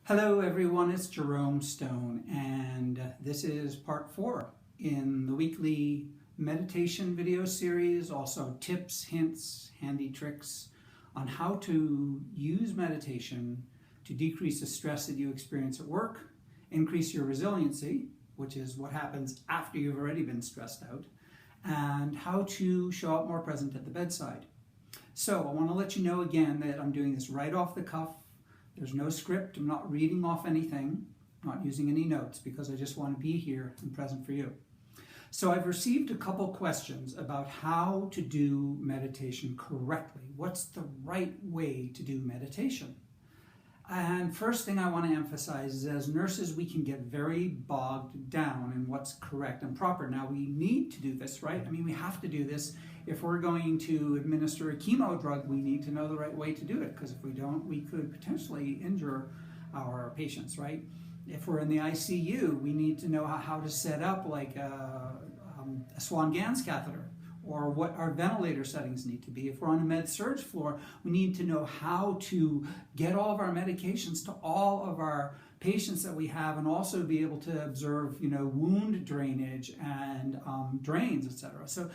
Hello everyone, it's Jerome Stone, and this is part 4 in the weekly meditation video series, also tips, hints, handy tricks on how to use meditation to decrease the stress that you experience at work, increase your resiliency, which is what happens after you've already been stressed out, and how to show up more present at the bedside. So I want to let you know again that I'm doing this right off the cuff. There's no script. I'm not reading off anything, not using any notes, because I just want to be here and present for you. So I've received a couple questions about how to do meditation correctly. What's the right way to do meditation? And first thing I want to emphasize is, as nurses, we can get very bogged down in what's correct and proper. Now, we need to do this, right? I mean, we have to do this. If we're going to administer a chemo drug, we need to know the right way to do it, because if we don't, we could potentially injure our patients, right? If we're in the ICU, we need to know how to set up like a Swan-Ganz catheter, or what our ventilator settings need to be. If we're on a med-surg floor, we need to know how to get all of our medications to all of our patients that we have, and also be able to observe, wound drainage and drains, etc. So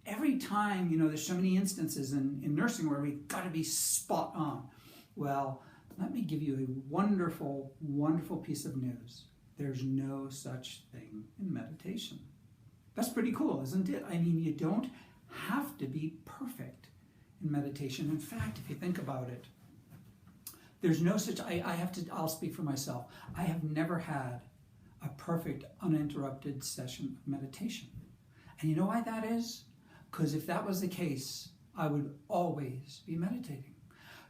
every time, there's so many instances in nursing where we've got to be spot on. Well, let me give you a wonderful, wonderful piece of news. There's no such thing in meditation. That's pretty cool, isn't it? I mean, you don't have to be perfect in meditation. In fact, if you think about it, there's no such, I'll speak for myself. I have never had a perfect, uninterrupted session of meditation. And you know why that is? Because if that was the case, I would always be meditating.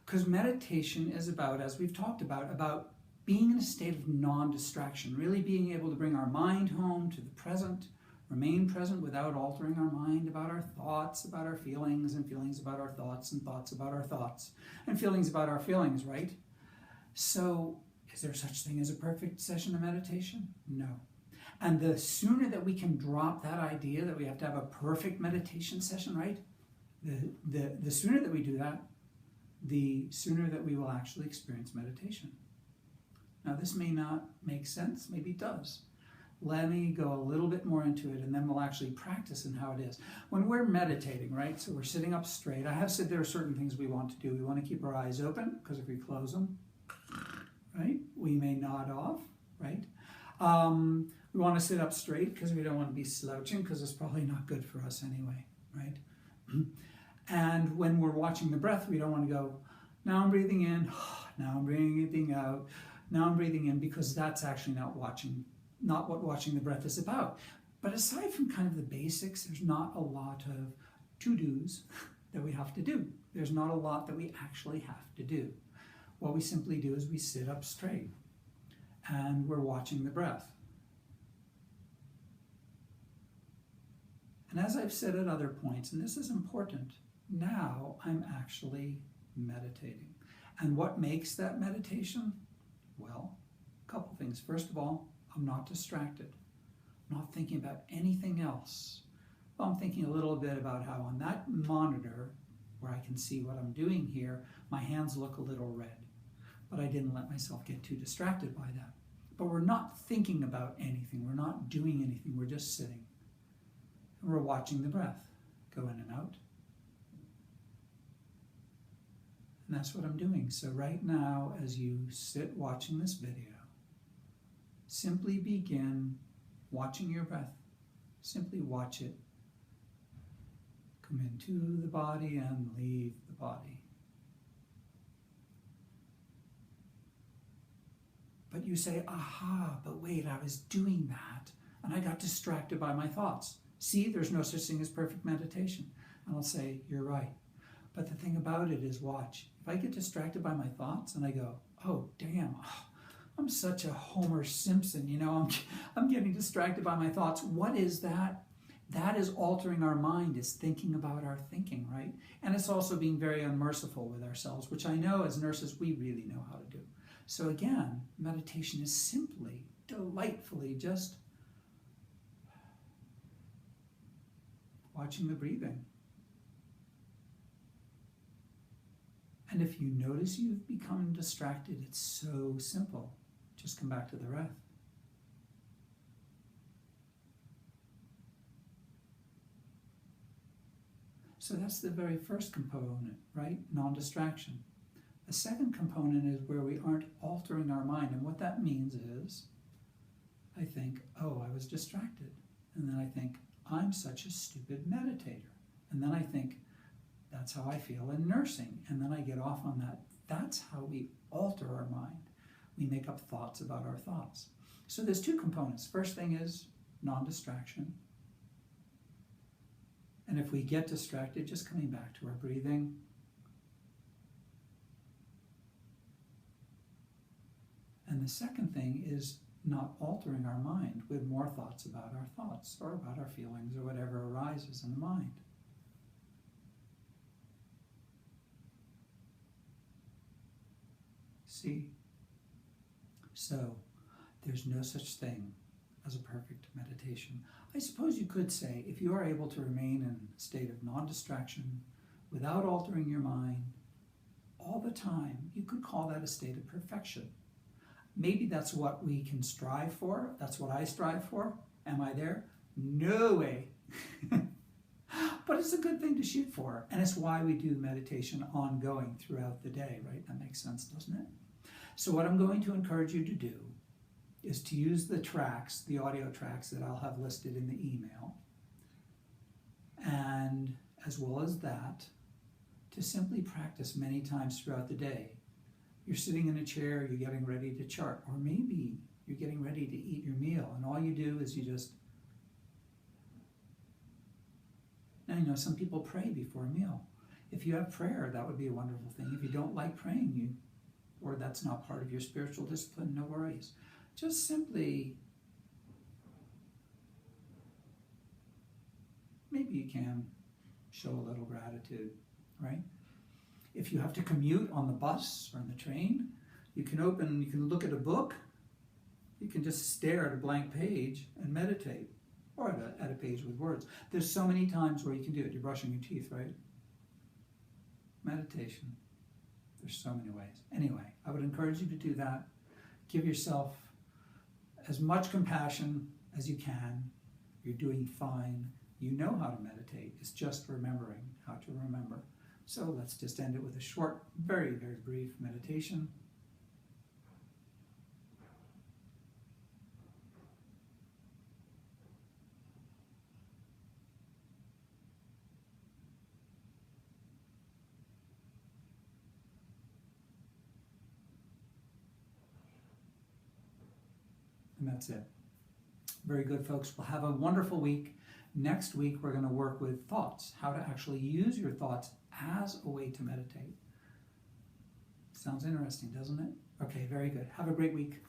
Because meditation is about, as we've talked about being in a state of non-distraction, really being able to bring our mind home to the present, remain present without altering our mind about our thoughts, about our feelings, and feelings about our thoughts, and thoughts about our thoughts, and feelings about our feelings, right? So, is there such thing as a perfect session of meditation? No. And the sooner that we can drop that idea that we have to have a perfect meditation session, right? The sooner that we do that, the sooner that we will actually experience meditation. Now, this may not make sense, maybe it does. Let me go a little bit more into it, and then we'll actually practice in how it is. When we're meditating, right, so we're sitting up straight. I have said there are certain things we want to do. We want to keep our eyes open, because if we close them, right, we may nod off, right? We want to sit up straight because we don't want to be slouching, because it's probably not good for us anyway, right? And when we're watching the breath, we don't want to go, now I'm breathing in, now I'm breathing out, now I'm breathing in, because that's actually not what watching the breath is about. But aside from kind of the basics, there's not a lot of to-dos that we have to do. There's not a lot that we actually have to do. What we simply do is we sit up straight and we're watching the breath. And as I've said at other points, and this is important, now I'm actually meditating. And what makes that meditation? Well, a couple things. First of all, I'm not distracted. I'm not thinking about anything else. Well, I'm thinking a little bit about how on that monitor, where I can see what I'm doing here, my hands look a little red. But I didn't let myself get too distracted by that. But we're not thinking about anything. We're not doing anything. We're just sitting. And we're watching the breath go in and out. And that's what I'm doing. So right now, as you sit watching this video, simply begin watching your breath. Simply watch it come into the body and leave the body. But you say, aha, but wait, I was doing that and I got distracted by my thoughts. See, there's no such thing as perfect meditation. And I'll say, you're right. But the thing about it is, watch. If I get distracted by my thoughts and I go, oh, damn, I'm such a Homer Simpson, I'm getting distracted by my thoughts. What is that? That is altering our mind, is thinking about our thinking, right? And it's also being very unmerciful with ourselves, which I know as nurses we really know how to do. So again, meditation is simply, delightfully just watching the breathing. And if you notice you've become distracted, it's so simple. Just come back to the breath. So that's the very first component, right? Non-distraction. The second component is where we aren't altering our mind. And what that means is, I think, oh, I was distracted. And then I think, I'm such a stupid meditator. And then I think, that's how I feel in nursing. And then I get off on that. That's how we alter our mind. We make up thoughts about our thoughts. So there's two components. First thing is non-distraction. And if we get distracted, just coming back to our breathing. And the second thing is not altering our mind with more thoughts about our thoughts or about our feelings or whatever arises in the mind. See? So, there's no such thing as a perfect meditation. I suppose you could say, if you are able to remain in a state of non-distraction without altering your mind all the time, you could call that a state of perfection. Maybe that's what we can strive for. That's what I strive for. Am I there? No way. But it's a good thing to shoot for. And it's why we do meditation ongoing throughout the day, right? That makes sense, doesn't it? So what I'm going to encourage you to do is to use the tracks, the audio tracks that I'll have listed in the email, and as well as that, to simply practice many times throughout the day. You're sitting in a chair, you're getting ready to chart, or maybe you're getting ready to eat your meal, and all you do is you just... Now, you know, some people pray before a meal. If you have prayer, that would be a wonderful thing. If you don't like praying, or that's not part of your spiritual discipline, no worries. Just simply, maybe you can show a little gratitude, right? If you have to commute on the bus or on the train, you can look at a book, you can just stare at a blank page and meditate, or at a page with words. There's so many times where you can do it. You're brushing your teeth, right? Meditation. There's so many ways. Anyway, I would encourage you to do that. Give yourself as much compassion as you can. You're doing fine. You know how to meditate. It's just remembering how to remember. So let's just end it with a short, very, very brief meditation. And that's it. Very good, folks. Well, have a wonderful week. Next week, we're going to work with thoughts, how to actually use your thoughts as a way to meditate. Sounds interesting, doesn't it? Okay, very good. Have a great week.